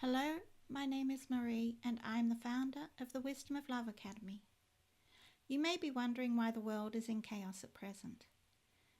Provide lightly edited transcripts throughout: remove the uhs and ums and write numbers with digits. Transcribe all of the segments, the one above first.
Hello, my name is Maree and I am the founder of the Wisdom of Love Academy. You may be wondering why the world is in chaos at present.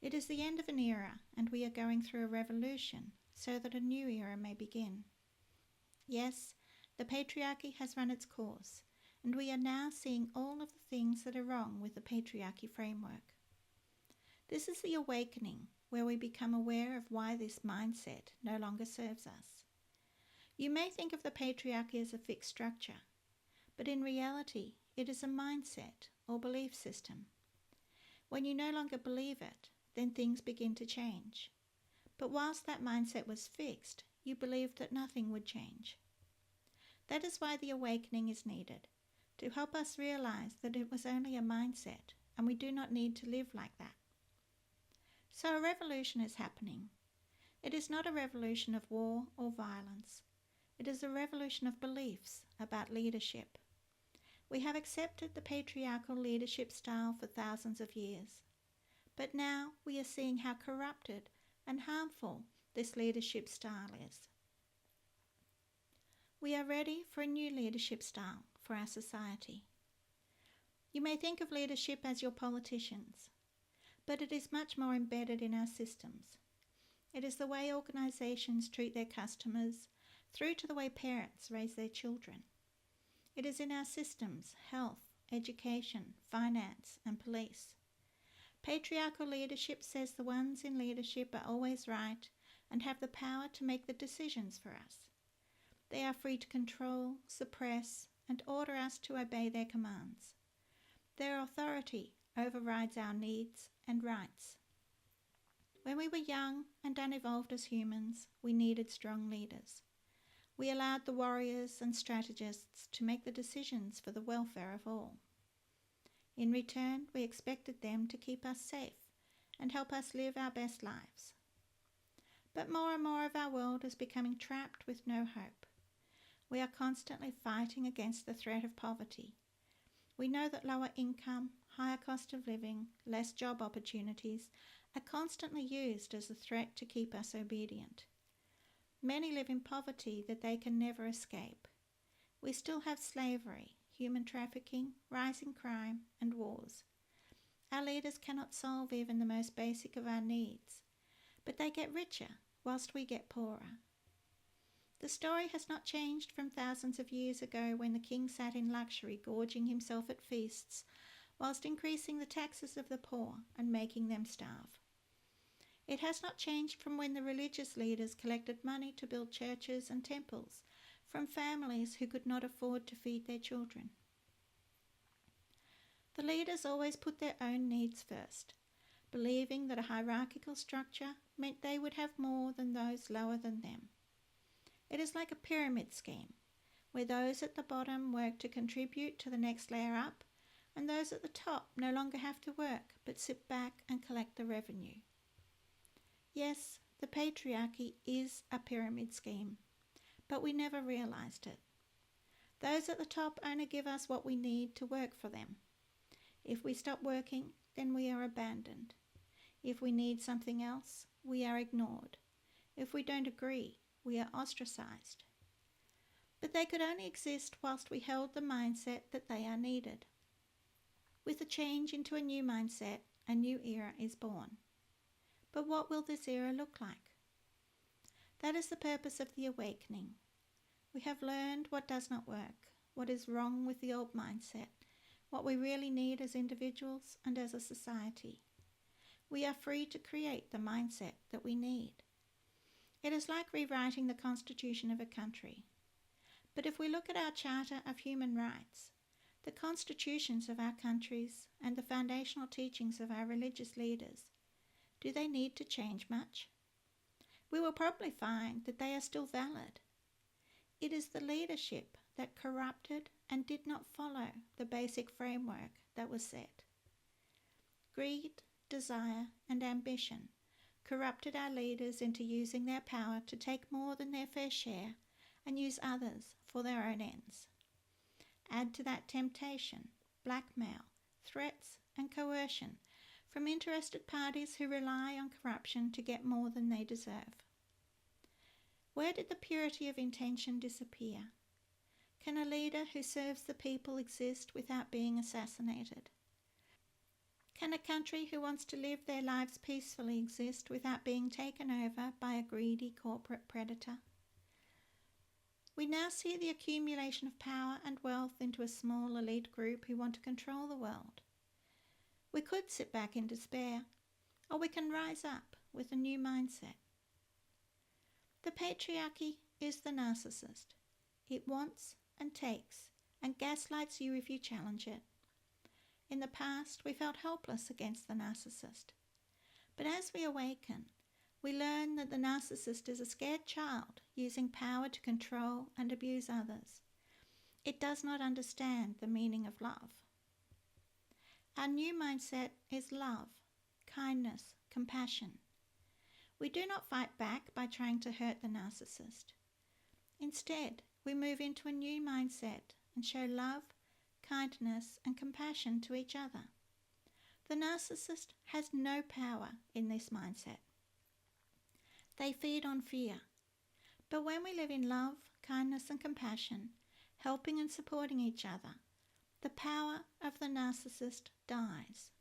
It is the end of an era and we are going through a revolution so that a new era may begin. Yes, the patriarchy has run its course and we are now seeing all of the things that are wrong with the patriarchy framework. This is the awakening where we become aware of why this mindset no longer serves us. You may think of the patriarchy as a fixed structure, but in reality it is a mindset or belief system. When you no longer believe it, then things begin to change. But whilst that mindset was fixed, you believed that nothing would change. That is why the awakening is needed, to help us realize that it was only a mindset and we do not need to live like that. So a revolution is happening. It is not a revolution of war or violence. It is a revolution of beliefs about leadership. We have accepted the patriarchal leadership style for thousands of years. But now we are seeing how corrupted and harmful this leadership style is. We are ready for a new leadership style for our society. You may think of leadership as your politicians, but it is much more embedded in our systems. It is the way organisations treat their customers, through to the way parents raise their children. It is in our systems, health, education, finance and police. Patriarchal leadership says the ones in leadership are always right and have the power to make the decisions for us. They are free to control, suppress and order us to obey their commands. Their authority overrides our needs and rights. When we were young and unevolved as humans, we needed strong leaders. We allowed the warriors and strategists to make the decisions for the welfare of all. In return, we expected them to keep us safe and help us live our best lives. But more and more of our world is becoming trapped with no hope. We are constantly fighting against the threat of poverty. We know that lower income, higher cost of living, less job opportunities are constantly used as a threat to keep us obedient. Many live in poverty that they can never escape. We still have slavery, human trafficking, rising crime and wars. Our leaders cannot solve even the most basic of our needs, but they get richer whilst we get poorer. The story has not changed from thousands of years ago when the king sat in luxury gorging himself at feasts whilst increasing the taxes of the poor and making them starve. It has not changed from when the religious leaders collected money to build churches and temples from families who could not afford to feed their children. The leaders always put their own needs first, believing that a hierarchical structure meant they would have more than those lower than them. It is like a pyramid scheme, where those at the bottom work to contribute to the next layer up, and those at the top no longer have to work but sit back and collect the revenue. Yes, the patriarchy is a pyramid scheme, but we never realised it. Those at the top only give us what we need to work for them. If we stop working, then we are abandoned. If we need something else, we are ignored. If we don't agree, we are ostracised. But they could only exist whilst we held the mindset that they are needed. With the change into a new mindset, a new era is born. But what will this era look like? That is the purpose of the awakening. We have learned what does not work, what is wrong with the old mindset, what we really need as individuals and as a society. We are free to create the mindset that we need. It is like rewriting the constitution of a country. But if we look at our Charter of Human Rights, the constitutions of our countries and the foundational teachings of our religious leaders, do they need to change much? We will probably find that they are still valid. It is the leadership that corrupted and did not follow the basic framework that was set. Greed, desire, and ambition corrupted our leaders into using their power to take more than their fair share and use others for their own ends. Add to that temptation, blackmail, threats, and coercion from interested parties who rely on corruption to get more than they deserve. Where did the purity of intention disappear? Can a leader who serves the people exist without being assassinated? Can a country who wants to live their lives peacefully exist without being taken over by a greedy corporate predator? We now see the accumulation of power and wealth into a small elite group who want to control the world. We could sit back in despair, or we can rise up with a new mindset. The patriarchy is the narcissist. It wants and takes and gaslights you if you challenge it. In the past, we felt helpless against the narcissist. But as we awaken, we learn that the narcissist is a scared child using power to control and abuse others. It does not understand the meaning of love. Our new mindset is love, kindness, compassion. We do not fight back by trying to hurt the narcissist. Instead, we move into a new mindset and show love, kindness, and compassion to each other. The narcissist has no power in this mindset. They feed on fear. But when we live in love, kindness, and compassion, helping and supporting each other, the power of the narcissist dies.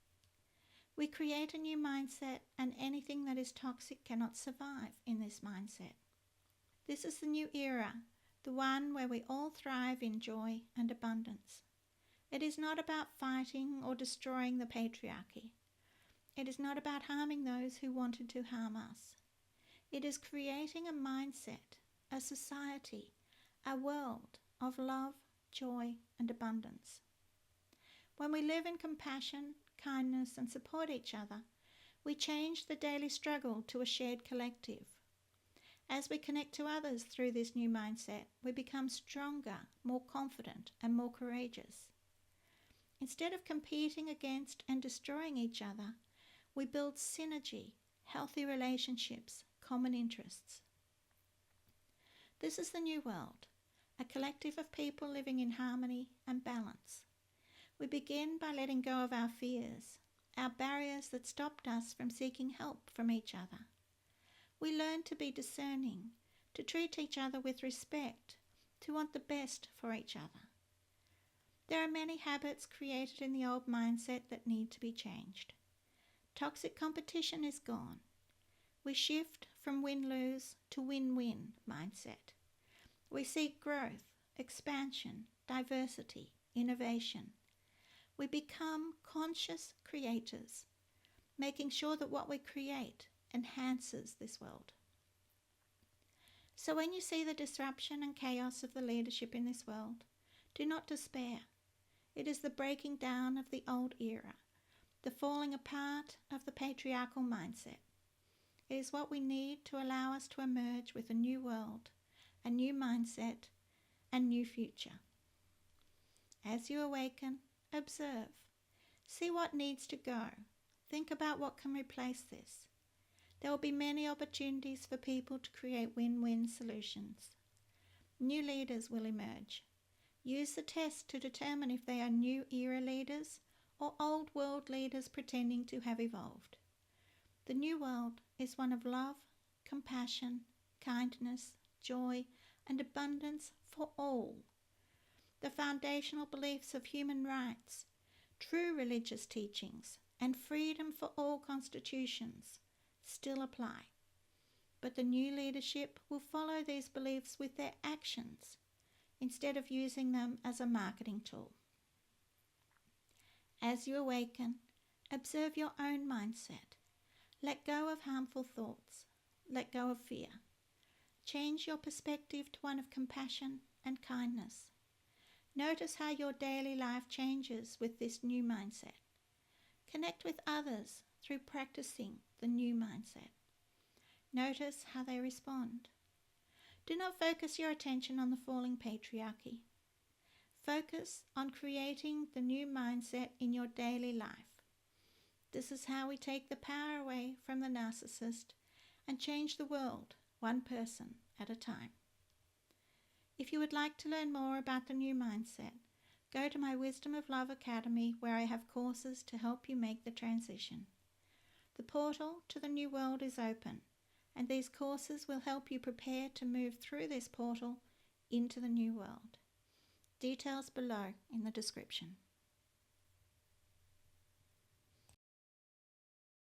We create a new mindset, and anything that is toxic cannot survive in this mindset. This is the new era, the one where we all thrive in joy and abundance. It is not about fighting or destroying the patriarchy. It is not about harming those who wanted to harm us. It is creating a mindset, a society, a world of love, joy, and abundance. When we live in compassion, kindness, and support each other, we change the daily struggle to a shared collective. As we connect to others through this new mindset, we become stronger, more confident, and more courageous. Instead of competing against and destroying each other, we build synergy, healthy relationships, common interests. This is the new world, a collective of people living in harmony and balance. We begin by letting go of our fears, our barriers that stopped us from seeking help from each other. We learn to be discerning, to treat each other with respect, to want the best for each other. There are many habits created in the old mindset that need to be changed. Toxic competition is gone. We shift from win-lose to win-win mindset. We seek growth, expansion, diversity, innovation. We become conscious creators, making sure that what we create enhances this world. So when you see the disruption and chaos of the leadership in this world, do not despair. It is the breaking down of the old era, the falling apart of the patriarchal mindset. It is what we need to allow us to emerge with a new world, a new mindset, and new future. As you awaken, observe. See what needs to go. Think about what can replace this. There will be many opportunities for people to create win-win solutions. New leaders will emerge. Use the test to determine if they are new era leaders or old world leaders pretending to have evolved. The new world is one of love, compassion, kindness, joy, and abundance for all. The foundational beliefs of human rights, true religious teachings, and freedom for all constitutions still apply. But the new leadership will follow these beliefs with their actions instead of using them as a marketing tool. As you awaken, observe your own mindset. Let go of harmful thoughts. Let go of fear. Change your perspective to one of compassion and kindness. Notice how your daily life changes with this new mindset. Connect with others through practicing the new mindset. Notice how they respond. Do not focus your attention on the falling patriarchy. Focus on creating the new mindset in your daily life. This is how we take the power away from the narcissist and change the world one person at a time. If you would like to learn more about the new mindset, go to my Wisdom of Love Academy, where I have courses to help you make the transition. The portal to the new world is open, and these courses will help you prepare to move through this portal into the new world. Details below in the description.